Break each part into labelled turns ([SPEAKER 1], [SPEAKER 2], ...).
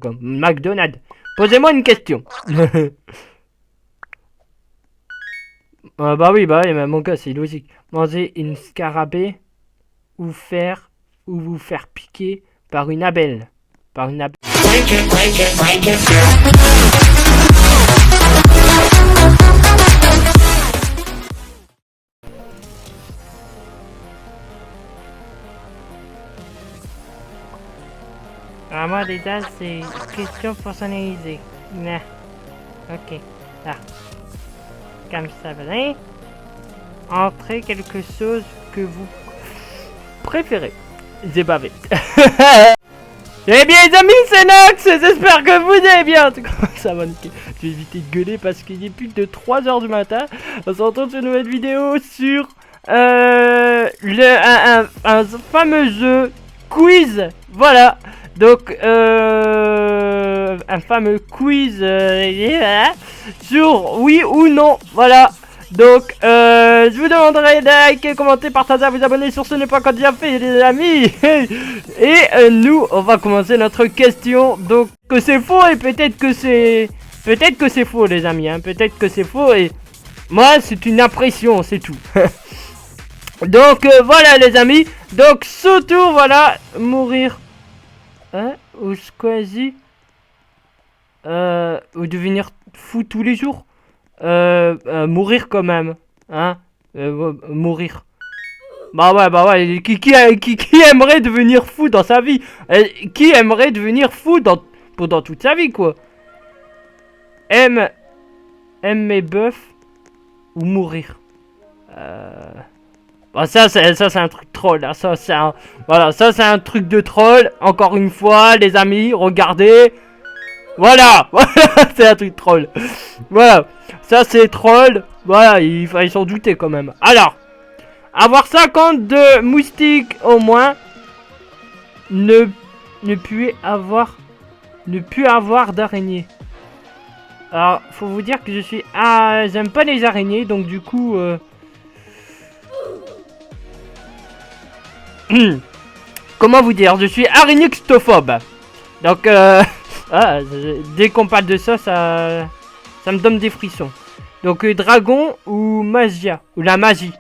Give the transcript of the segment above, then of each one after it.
[SPEAKER 1] Comme McDonald's. Posez-moi une question. Bah oui, mais mon gars, c'est logique. Manger une scarabée ou vous faire piquer par une abeille. Par une abeille. Ah, moi, déjà, c'est question personnalisée. Nah. Ok. Là. Comme ça, bien. Entrez quelque chose que vous préférez. J'ai bavé. Eh bien les amis, c'est Nox, j'espère que vous allez bien. Ça va nickel. Je vais éviter de gueuler parce qu'il est plus de 3h du matin. On se retrouve sur une nouvelle vidéo sur un fameux jeu quiz. Voilà. Donc un fameux quiz sur oui ou non. Voilà. Donc, je vous demanderai de liker, commenter, partager, vous abonner sur ce n'est pas encore déjà fait, les amis. Et nous, on va commencer notre question. Donc, que c'est faux et peut-être que c'est faux, les amis. Hein. Peut-être que c'est faux et moi, c'est une impression, c'est tout. Donc, voilà, les amis. Donc, surtout, voilà, mourir. Hein, ou choisir. Ou devenir fou tous les jours. Mourir quand même, hein, mourir. Bah ouais, qui aimerait devenir fou dans sa vie? Qui aimerait devenir fou pendant toute sa vie, quoi? Aime mes bœufs ou mourir? Bah ça c'est un truc troll, là. Voilà, ça c'est un truc de troll. Encore une fois, les amis, regardez. Voilà, c'est un truc troll. Voilà, ça c'est troll. Voilà, il fallait s'en douter quand même. Alors, avoir 52 moustiques au moins, ne plus avoir d'araignées. Alors, faut vous dire que je suis j'aime pas les araignées, donc du coup comment vous dire, je suis araignextophobe. Donc dès qu'on parle de ça, ça me donne des frissons. Donc dragon ou magia, ou la magie.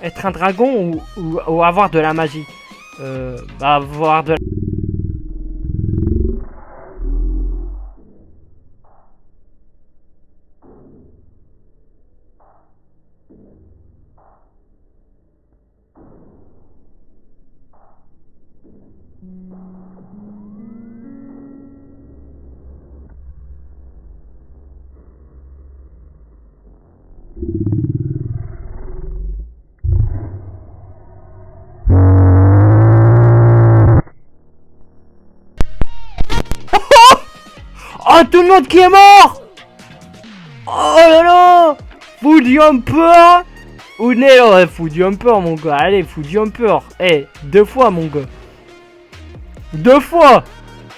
[SPEAKER 1] Être un dragon ou avoir de la magie. Bah avoir de la... Oh, tout le monde qui est mort! Oh là là! Food Jumper! Ou Nelo, ouais, Food Jumper, mon gars. Allez, Food Jumper. Eh, 2 fois, mon gars. 2 fois!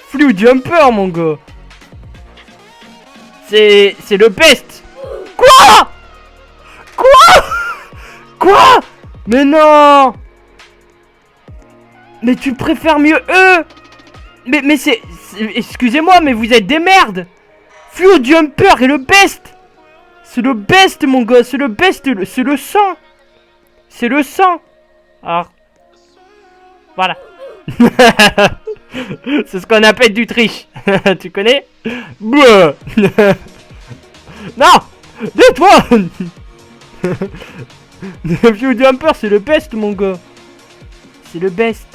[SPEAKER 1] Food Jumper, mon gars. C'est le best! Quoi? Quoi? Quoi? Mais non! Mais tu préfères mieux eux? Mais excusez-moi, mais vous êtes des merdes! Fluo Jumper est le best! C'est le best, mon gars, c'est le best, c'est le sang! C'est le sang! Alors, voilà. C'est ce qu'on appelle du triche. Tu connais? Bleu. Non! Tais-toi! Fluo Jumper, c'est le best, mon gars. C'est le best.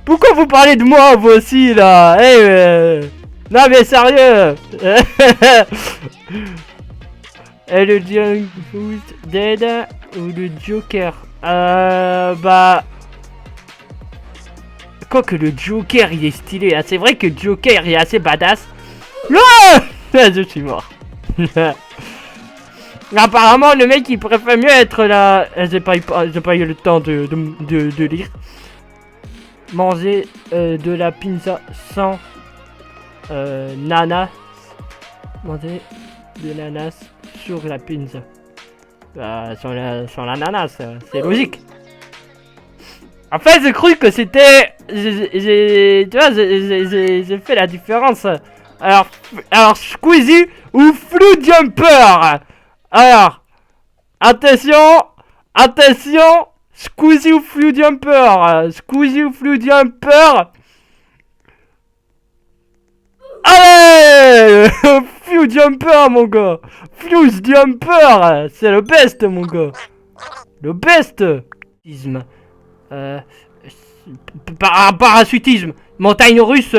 [SPEAKER 1] Pourquoi vous parlez de moi, vous aussi, là? Non, mais sérieux. Et le Junk Dead ou le Joker? Bah... Quoique le Joker, il est stylé. Hein. C'est vrai que Joker, il est assez badass. Non. Je suis mort. Apparemment, le mec, il préfère mieux être là. J'ai pas eu le temps de lire. Manger de la pizza sans nanas. Manger de l'ananas sur la pizza. Sur l'ananas, c'est logique. En fait, j'ai cru que c'était... Tu vois, j'ai fait la différence. Alors Squeezie ou Flou Jumper. Alors, attention, Squeezie ou Flou Jumper. Squeezie ou Flou Jumper. Allez, Flou Jumper, mon gars. Flou Jumper, c'est le best, mon gars. Le best. Parachutisme. Montagne russe.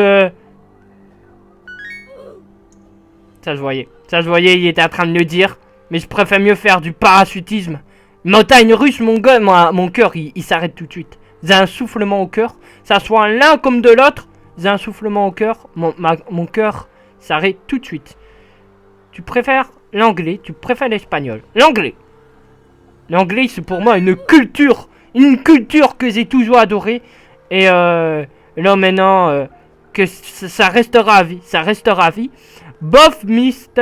[SPEAKER 1] Ça je voyais, il était en train de le dire. Mais je préfère mieux faire du parachutisme. Montagne russe, mon gars, mon cœur, il s'arrête tout de suite. J'ai un soufflement au cœur. Ça soit l'un comme de l'autre. J'ai un soufflement au cœur. Mon cœur s'arrête tout de suite. Tu préfères l'anglais, tu préfères l'espagnol. L'anglais, c'est pour moi une culture que j'ai toujours adorée. Et là maintenant, que ça restera à vie. Bof Mistes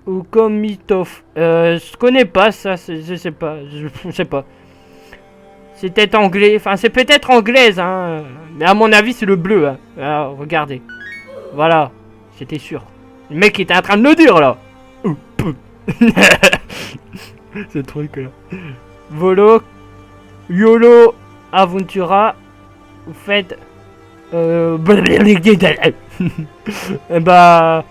[SPEAKER 1] ou Komitov. Je connais pas ça, je sais pas. C'est peut-être anglais, enfin c'est peut-être anglaise, hein. Mais à mon avis c'est le bleu, hein. Alors, regardez. Voilà, j'étais sûr. Le mec était en train de le dire là. Ce truc là. Volo, YOLO, Aventura. Vous faites... bah...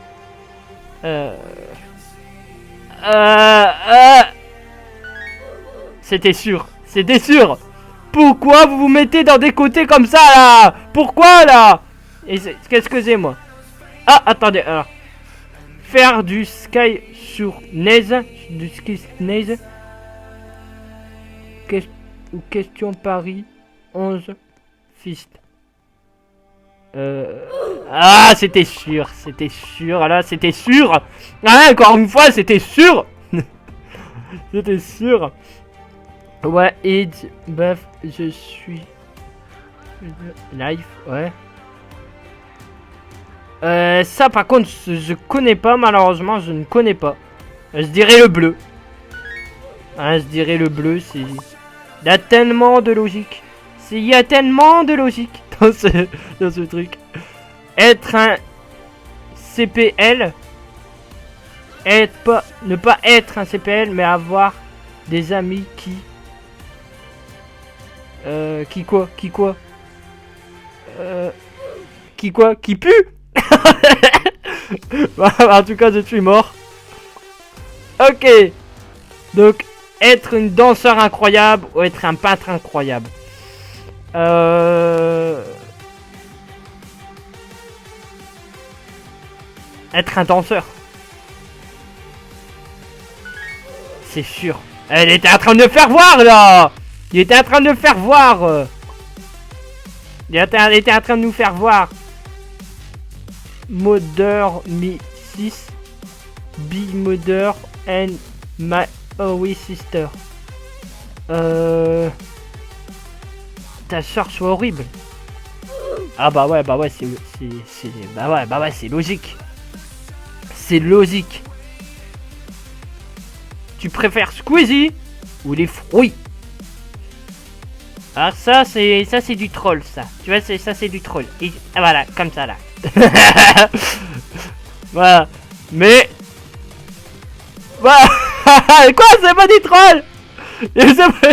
[SPEAKER 1] C'était sûr. Pourquoi vous vous mettez dans des côtés comme ça là? Pourquoi là? Et qu'est-ce que c'est moi? Ah, attendez, alors. Faire du sky sur neige. Du ski neige. Question Paris 11 Fist. Ah, c'était sûr. Là, c'était sûr. Ah, encore une fois, c'était sûr. C'était sûr. Ouais, Ed, bref, je suis live, ouais. Ça par contre, je connais pas, malheureusement, je ne connais pas. Je dirais le bleu. Hein, je dirais le bleu, c'est... Il y a tellement de logique. Il y a tellement de logique dans ce truc. Être un CPL. Ne pas être un CPL, mais avoir des amis qui... Qui pue. En tout cas, je suis mort. Ok. Donc, être une danseur incroyable ou être un peintre incroyable. Être un danseur. C'est sûr. Elle était en train de faire voir là. Il était en train de faire voir. Il était en train de nous faire voir. Mother me 6. Be mother and my only sister. Ta soeur soit horrible. Ah bah ouais, c'est logique. C'est logique. Tu préfères Squeezie ou les fruits? Alors ça c'est du troll ça. Tu vois, ça c'est du troll. Et voilà, comme ça là. Voilà. Mais voilà. Quoi, c'est pas du troll?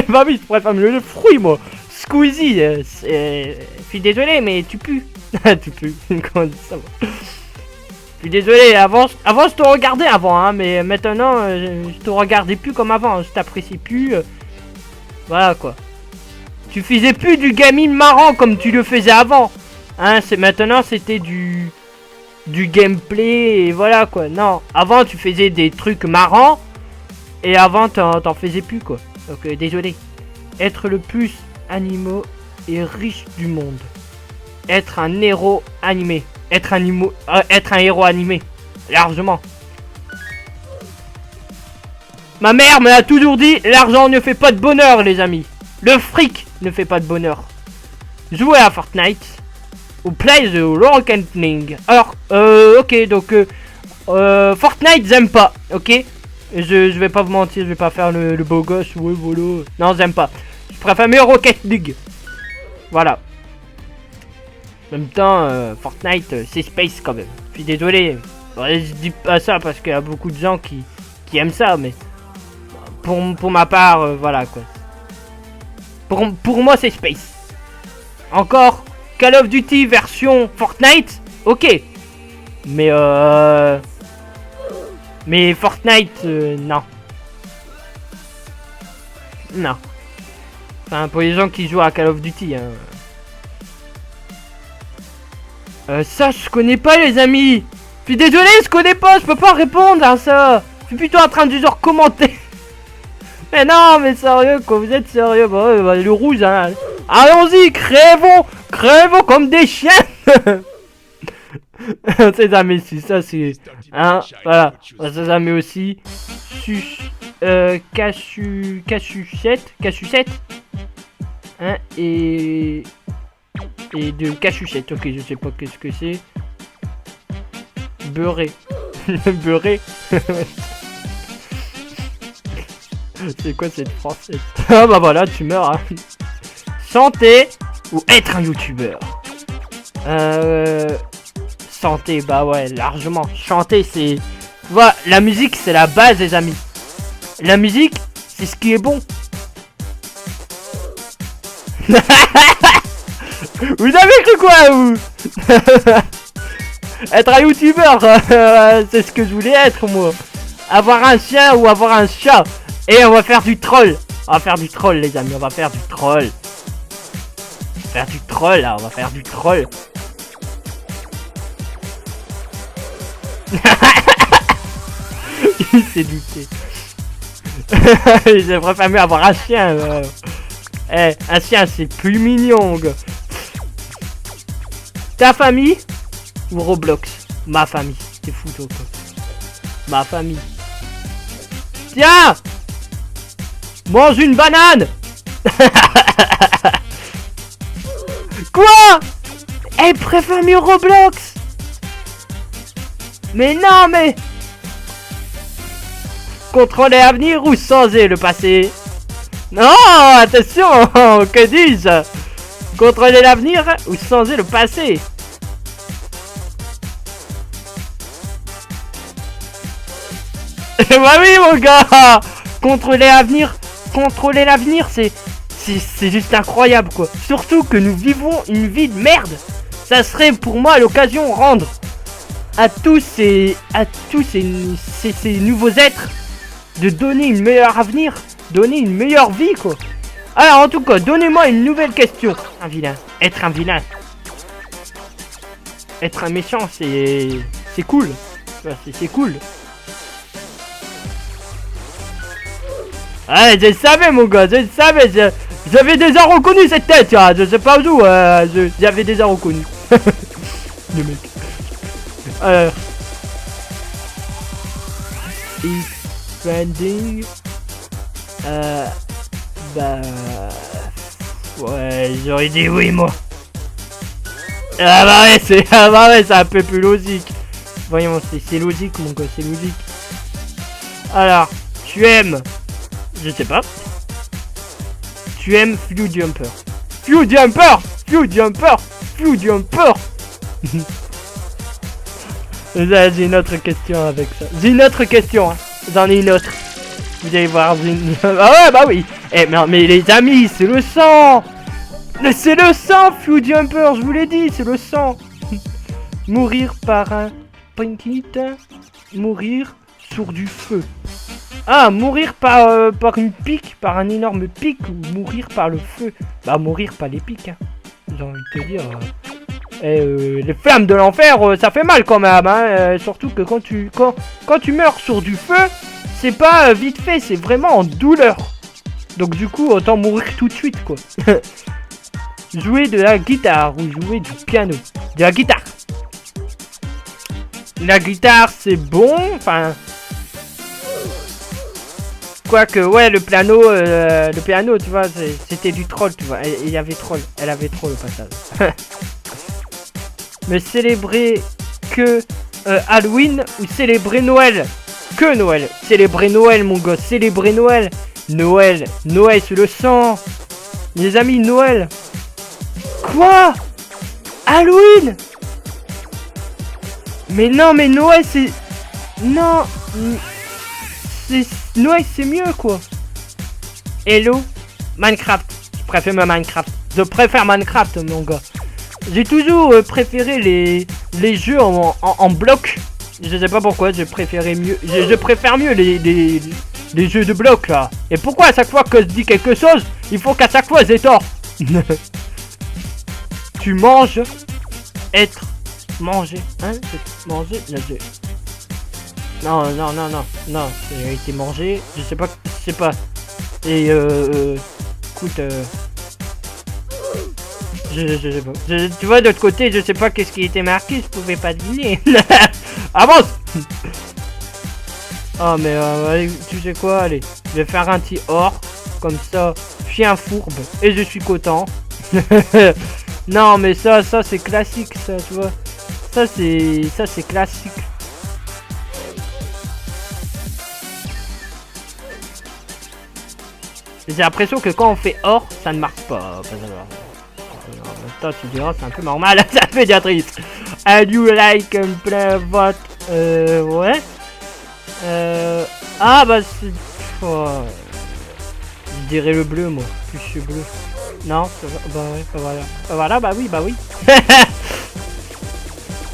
[SPEAKER 1] Bah oui, je préfère le fruit moi. Squeezie, je suis désolé mais tu pues. Tu pues. Comment on dit ça moi? Je suis désolé, avant je te regardais avant, hein, mais maintenant je te regardais plus comme avant, je t'apprécie plus. Voilà quoi. Tu faisais plus du gaming marrant comme tu le faisais avant. Hein, maintenant c'était du gameplay et voilà quoi. Non, avant tu faisais des trucs marrants et avant t'en faisais plus quoi. Donc désolé. Être le plus animaux et riche du monde. Être un héros animé. Être un héros animé. Largement. Ma mère m'a toujours dit, l'argent ne fait pas de bonheur les amis. Le fric ne fait pas de bonheur. Jouer à Fortnite. Ou play the Rocket League. Alors, ok, donc Fortnite j'aime pas, ok. Et je vais pas vous mentir, je vais pas faire le beau gosse. Ouais, voilà. Non, j'aime pas. Je préfère mieux Rocket League. Voilà. En même temps, Fortnite, c'est space quand même. Je suis désolé. Ouais, je dis pas ça parce qu'il y a beaucoup de gens qui aiment ça, mais pour ma part, voilà quoi. Pour moi, c'est space. Encore Call of Duty version Fortnite, ok. Mais Fortnite, non. Non. Enfin, pour les gens qui jouent à Call of Duty, hein. Ça, je connais pas, les amis. Je suis désolé, je connais pas, je peux pas répondre à ça. Je suis plutôt en train de genre commenter. Mais non, mais sérieux, quoi, vous êtes sérieux? Bah, le rouge, hein. Allons-y, crèvons comme des chiens. C'est amis, si ça c'est... Hein, voilà, c'est amis aussi. Cachuchette. Hein, et de cachuchette, ok, je sais pas qu'est-ce que c'est. Beurré. Beurré. C'est quoi cette française? Ah bah voilà, tu meurs, hein. Santé ou être un youtubeur? Santé, bah ouais, largement. Chanter, c'est... Voilà, la musique, c'est la base, les amis. La musique, c'est ce qui est bon. Vous avez cru quoi, vous? Être un youtubeur, c'est ce que je voulais être, moi. Avoir un chien ou avoir un chat. Et on va faire du troll. On va faire du troll, les amis. On va faire du troll. Faire du troll, là. On va faire du troll. Il s'est douté. Je préfère mieux avoir un chien. Eh, un chien, c'est plus mignon, gars. Ta famille ou Roblox? Ma famille. T'es fou, toi, quoi. Ma famille. Tiens! Mange une banane! Quoi? Elle préfère mieux Roblox? Mais non, mais... Contrôler l'avenir ou changer le passé? Non, attention, que dis-je? Contrôler l'avenir ou changer le passé? Bah oui, mon gars! Contrôler l'avenir, c'est juste incroyable, quoi. Surtout que nous vivons une vie de merde. Ça serait pour moi l'occasion de rendre à tous ces nouveaux êtres de donner une meilleure avenir, donner une meilleure vie, quoi. Alors, en tout cas, donnez-moi une nouvelle question. Un vilain. Être un vilain. Être un méchant, c'est cool. C'est cool. Ah, je le savais, mon gars, je le savais. J'avais déjà reconnu cette tête, hein. Je sais pas où. J'avais déjà reconnu. Le mec. Alors. Expanding. Bah. Ouais, j'aurais dit oui, moi. Ah bah ouais, c'est un peu plus logique. Voyons, c'est logique, mon gars, c'est logique. Alors, tu aimes. Je sais pas. Tu aimes Few Jumper. Few Jumper. J'ai une autre question avec ça. J'ai une autre question, hein. J'en ai une autre. Vous allez voir. Ah ouais, bah oui. Eh, mais les amis, c'est le sang. C'est le sang, Few Jumper, je vous l'ai dit, c'est le sang. Mourir par un pancake. Mourir sur du feu. Ah, mourir par une pique, par un énorme pic, ou mourir par le feu. Bah, mourir par les pics, hein. J'ai envie de te dire. Les flammes de l'enfer, ça fait mal quand même, hein. Surtout que quand tu meurs sur du feu, c'est pas vite fait, c'est vraiment en douleur. Donc du coup, autant mourir tout de suite, quoi. Jouer de la guitare ou jouer du piano. De la guitare. La guitare, c'est bon, enfin... Quoique, ouais, le piano, tu vois, c'était du troll, tu vois. Elle avait troll au passage. Mais célébrer que Halloween ou célébrer Noël? que Noël. Célébrer Noël, mon gosse. Célébrer Noël. Noël. Noël, c'est le sang. Les amis, Noël. Quoi? Halloween? Mais non, mais Noël, c'est... Non. Noël, c'est mieux, quoi. Hello? Minecraft. Je préfère Minecraft. Je préfère Minecraft, mon gars. J'ai toujours préféré les jeux en bloc. Je sais pas pourquoi, je préfère mieux les jeux de bloc là. Et pourquoi à chaque fois que je dis quelque chose, il faut qu'à chaque fois j'ai tort. Tu manges, être, manger, hein, manger, là, non, j'ai été mangé, je sais pas, et écoute, je sais pas. Tu vois, d'autre côté, je sais pas qu'est-ce qui était marqué, je pouvais pas deviner. Avance. Oh, mais allez, tu sais quoi, allez, je vais faire un petit or, comme ça, je suis un fourbe, et je suis content. Non, mais ça c'est classique, ça, tu vois. Ça c'est classique. J'ai l'impression que quand on fait or, ça ne marche pas. Toi, tu diras, c'est un peu normal, ça pédiatrice. And you like play what? Ouais. Ah, bah, c'est. Oh. Je dirais le bleu, moi. Plus je suis bleu. Non, bah ouais, bah voilà. Bah voilà, bah oui, bah oui.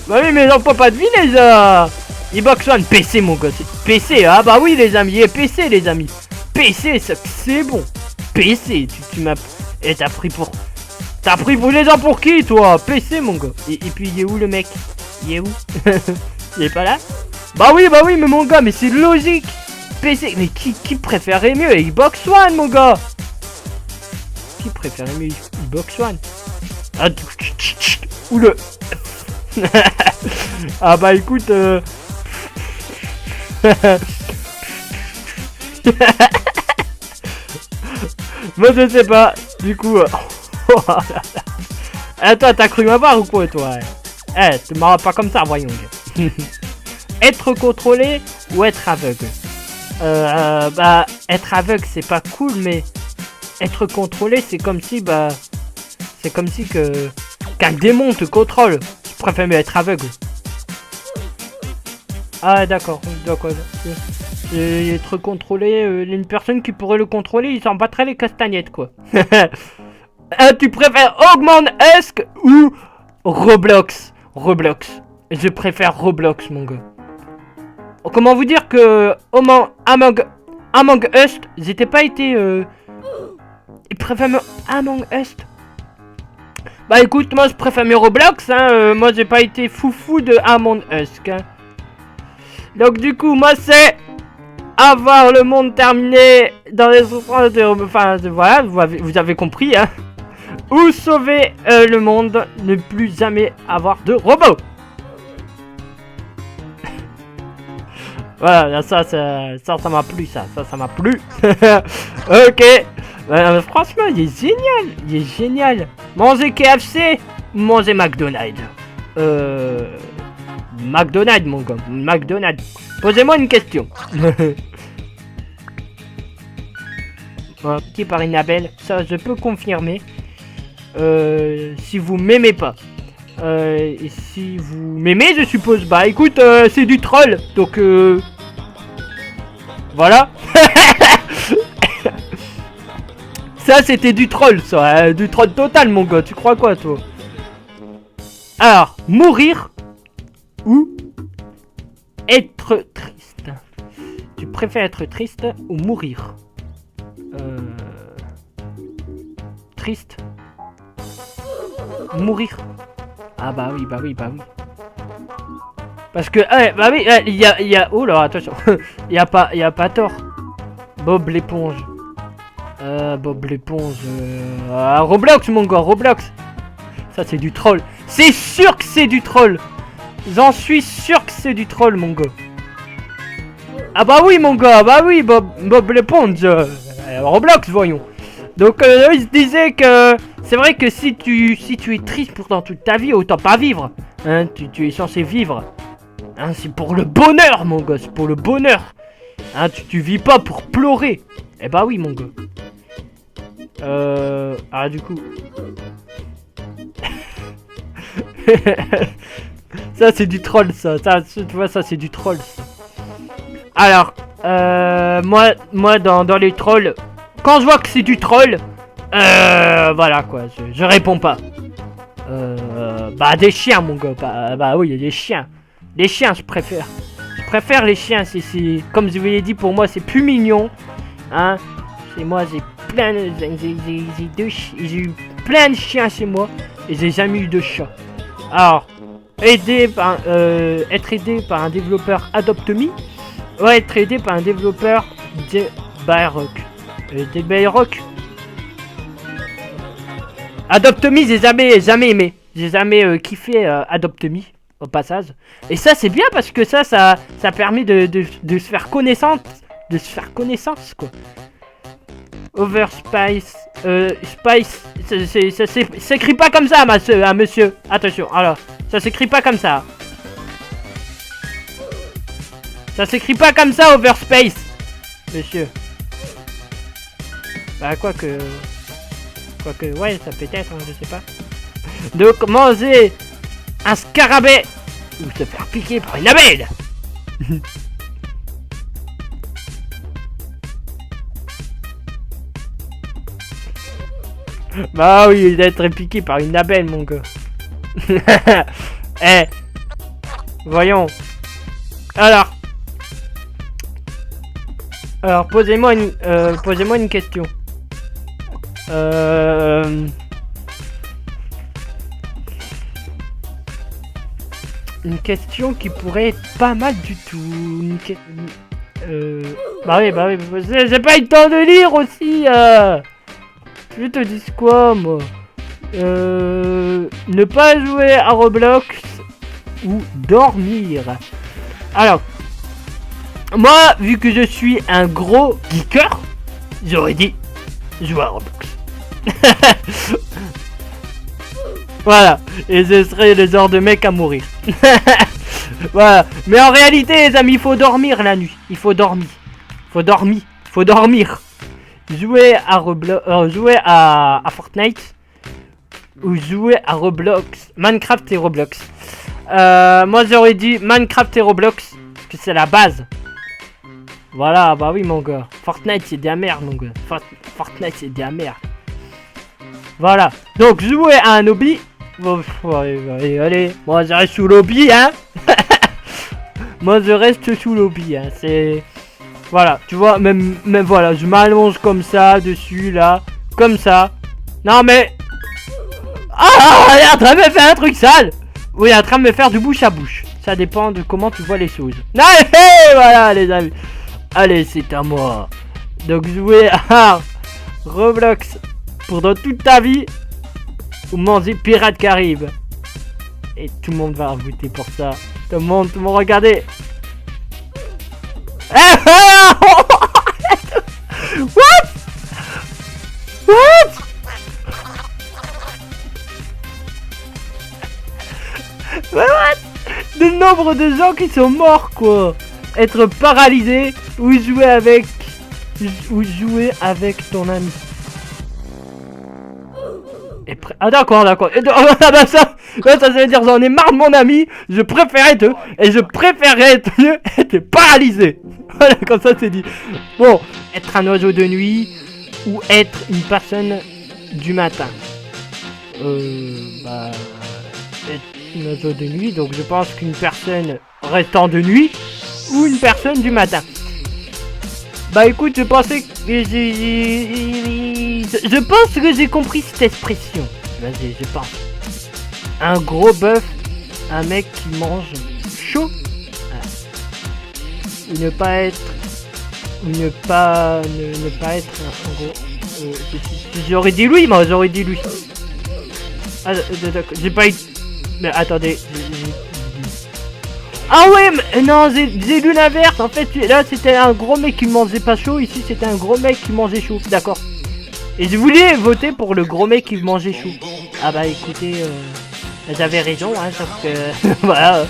[SPEAKER 1] Bah oui, mais on peut pas deviner ça. Xbox One, PC, mon gars. PC, ah bah oui, les amis. Et PC, les amis. PC, c'est bon. PC, tu m'as. Et t'as pris pour. T'as pris les gens pour qui, toi? PC, mon gars. Et puis, il est où le mec? Il est où? Il est pas là? Bah oui, mais mon gars, mais c'est logique. PC, mais qui préférait mieux Xbox One, mon gars? Qui préférait mieux Xbox One? Ah, ou le. Ah bah écoute. Moi je sais pas. Du coup. Eh, toi, t'as cru m'avoir ou quoi, toi? Eh, tu m'auras pas comme ça, voyons. Être contrôlé ou être aveugle? Bah, être aveugle, c'est pas cool, mais être contrôlé, c'est comme si, bah, c'est comme si qu'un démon te contrôle. Je préfère mieux être aveugle. Ah, d'accord. Être contrôlé, une personne qui pourrait le contrôler, il s'en battrait les castagnettes, quoi. Tu préfères Augment Esk ou Roblox? Roblox. Je préfère Roblox, mon gars. Comment vous dire que Among Us, j'étais pas été. Il préfère mieux Among Us. Bah écoute, moi je préfère mieux Roblox, hein. Moi j'ai pas été foufou de Among Us, hein. Donc du coup, moi c'est avoir le monde terminé dans les souffrances de. Enfin, voilà, vous avez compris, hein. Ou sauver le monde, ne plus jamais avoir de robots. Voilà, ça m'a plu, ça m'a plu. Ok. Franchement, il est génial. Manger KFC, manger McDonald's. McDonald's, mon gars. McDonald's. Posez-moi une question. Petit par Inabelle, ça je peux confirmer. Si vous m'aimez pas. Et si vous m'aimez, je suppose. Bah écoute, c'est du troll. Donc voilà. Ça c'était du troll, ça. Du troll total, mon gars. Tu crois quoi, toi? Alors, mourir ou être triste? Tu préfères être triste ou mourir? Triste. Mourir. Ah bah oui. Parce que, bah oui, il y a... Oh là, attention. Il y a pas tort. Bob l'éponge. Roblox, mon gars, Roblox. Ça, c'est du troll. C'est sûr que c'est du troll. J'en suis sûr que c'est du troll, mon gars. Ah bah oui, mon gars, bah oui, Bob l'éponge. Roblox, voyons. Donc, il se disait que... C'est vrai que si tu es triste pendant toute ta vie, autant pas vivre. Hein, tu es censé vivre. Hein, c'est pour le bonheur, mon gosse, pour le bonheur. Hein, tu vis pas pour pleurer. Eh bah oui, mon gars. Ah, du coup... Ça, c'est du troll, ça. Tu vois, ça, c'est du troll. Alors, moi dans les trolls, quand je vois que c'est du troll, voilà, quoi. Je réponds pas. Bah, des chiens, mon gars. Bah oui, des chiens. Les chiens, je préfère. Je préfère les chiens. C'est comme je vous l'ai dit, pour moi, c'est plus mignon. Hein. Chez moi, j'ai plein de... J'ai eu plein de chiens chez moi. Et j'ai jamais eu de chat. Alors, être aidé par un développeur Adopt.me, ou être aidé par un développeur Bedrock. Bedrock. Adopt.me, j'ai jamais aimé. J'ai jamais kiffé Adopt.me au passage. Et ça, c'est bien parce que ça permet de se faire connaissance. De se faire connaissance, quoi. Overspice. Spice. Ça s'écrit pas comme ça, monsieur. Attention, alors. Ça s'écrit pas comme ça. Ça s'écrit pas comme ça, Overspace. Monsieur. Bah, quoique, ouais, ça peut être, hein, je sais pas. Donc, manger un scarabée ou se faire piquer par une abeille. Bah oui, d'être piqué par une abeille, mon gars. Eh, voyons. Alors, posez-moi une question. Une question qui pourrait être pas mal du tout. Bah oui, j'ai pas eu le temps de lire aussi. Je te dis quoi, moi? Ne pas jouer à Roblox ou dormir. Alors, moi, vu que je suis un gros geeker, j'aurais dit jouer à Roblox. Voilà, et ce serait le genre de mec à mourir. Voilà, mais en réalité, les amis, il faut dormir la nuit. Il faut dormir. Faut dormir. Jouer à Roblox, jouer à Fortnite ou jouer à Roblox, Minecraft et Roblox. Moi j'aurais dit Minecraft et Roblox parce que c'est la base. Voilà, bah oui mon gars. Fortnite c'est de la merde mon gars. Fortnite c'est de la merde. Voilà. Donc jouer à un hobby. Bon, allez, moi je reste sous l'hobby hein. Moi je reste sous l'hobby hein. C'est voilà, tu vois, même voilà, je m'allonge comme ça, dessus, là, comme ça. Non, mais... Ah, il est en train de me faire un truc sale. Oui, il est en train de me faire du bouche à bouche. Ça dépend de comment tu vois les choses. Allez, voilà, les amis. Allez, c'est à moi. Donc, jouer à Roblox pendant toute ta vie ou manger Pirates Caraïbes. Et tout le monde va voter pour ça. Tout le monde, regardez. What? Le nombre de gens qui sont morts, quoi. Être paralysé ou jouer avec ton ami. Ah d'accord. Ça veut dire j'en ai marre de mon ami. Je préférais être paralysé. Voilà, comme ça c'est dit. Bon, être un oiseau de nuit ou être une personne du matin. Être un oiseau de nuit, donc je pense qu'une personne restant de nuit ou une personne du matin. Bah écoute, je pense que j'ai compris cette expression. Vas-y, je pense. Un gros bœuf, un mec qui mange chaud. Ne pas être un gros... j'aurais dit lui, moi j'aurais dit lui. Ah, j'ai pas eu... Mais attendez... Ah ouais, mais non, j'ai lu l'inverse. En fait, là c'était un gros mec qui mangeait pas chaud. Ici c'était un gros mec qui mangeait chaud. D'accord. Et je voulais voter pour le gros mec qui mangeait chaud. Ah bah écoutez, j'avais raison, hein, sauf que... voilà.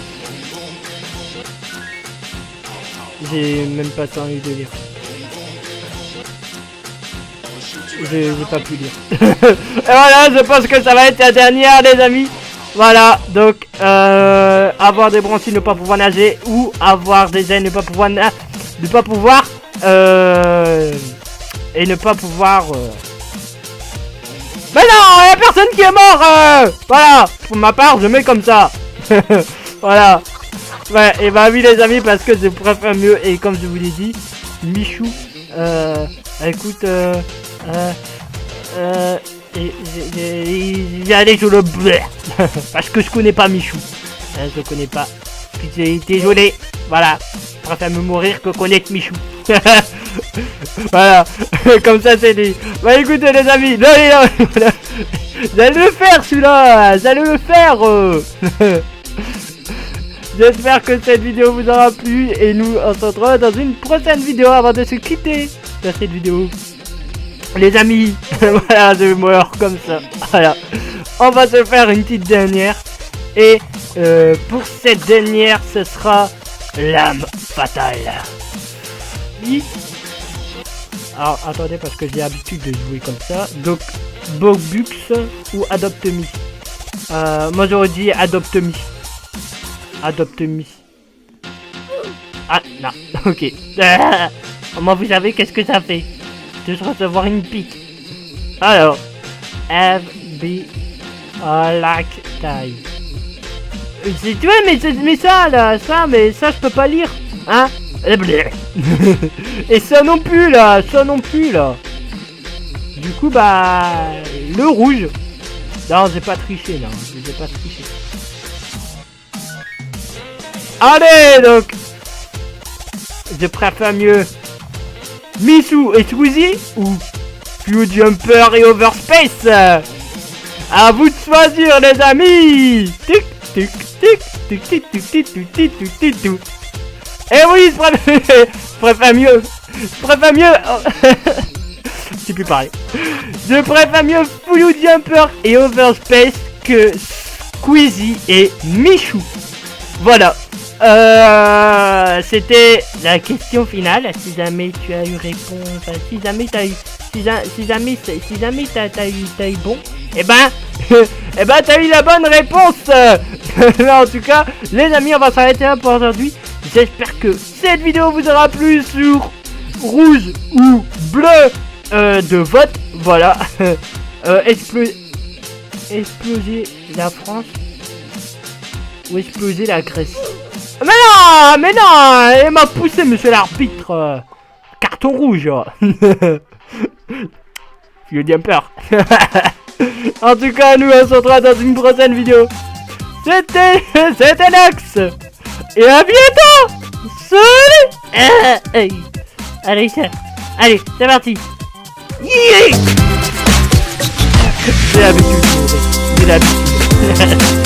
[SPEAKER 1] J'ai même pas envie de lire. J'ai pas pu lire. Et voilà, je pense que ça va être la dernière, les amis. Voilà, donc avoir des bronzes, ne pas pouvoir nager, ou avoir des ailes, ne pas pouvoir et ne pas pouvoir. Mais non, il y a personne qui est mort. Voilà, pour ma part, je mets comme ça. Voilà. Ouais, et bah oui les amis, parce que je préfère mieux, et comme je vous l'ai dit, Michou, écoute, j'allais sur le bleu, parce que je connais pas Michou, je connais pas, puis j'ai été désolé, voilà, je préfère me mourir que connaître Michou. Voilà, comme ça c'est dit. Bah écoutez les amis, j'allais le faire celui-là, j'allais le faire. J'espère que cette vidéo vous aura plu et nous on se retrouve dans une prochaine vidéo avant de se quitter de cette vidéo. Les amis, voilà, je meurs comme ça. Voilà, on va se faire une petite dernière et pour cette dernière, ce sera l'âme fatale. Oui. Alors attendez parce que j'ai l'habitude de jouer comme ça. Donc Bobux ou Adopte-Me. Moi j'aurais dit Adopte-Me. Adopte-Me. Ah non, ok. Moi vous savez qu'est-ce que ça fait? De recevoir une pique. Alors, FB like time. Tu vois, mais ça là, mais ça je peux pas lire, hein? Et ça non plus là, Du coup bah le rouge. Non, j'ai pas triché là, j'ai pas triché. Allez donc, je préfère mieux Missou et Squeezie ou Fio Jumper et Overspace. À vous de choisir les amis. Tic tic tic tic tic tic tic tic tic tic tic tic. Eh oui, je préfère mieux. Je sais plus parler. Je préfère mieux Fio Jumper et Overspace que Squeezie et Michou. Voilà. C'était la question finale. Si jamais tu as eu réponse, si jamais t'as eu bon, et ben t'as eu la bonne réponse. Mais en tout cas, les amis, on va s'arrêter là pour aujourd'hui. J'espère que cette vidéo vous aura plu sur rouge ou bleu de vote. Voilà. Exploser la France ou exploser la Grèce. Mais non, il m'a poussé, monsieur l'arbitre. Carton rouge. J'ai bien peur. En tout cas, nous on se retrouve dans une prochaine vidéo. C'était Nox. Et à bientôt. Salut. Allez, c'est parti. Yeah. J'ai l'habitude.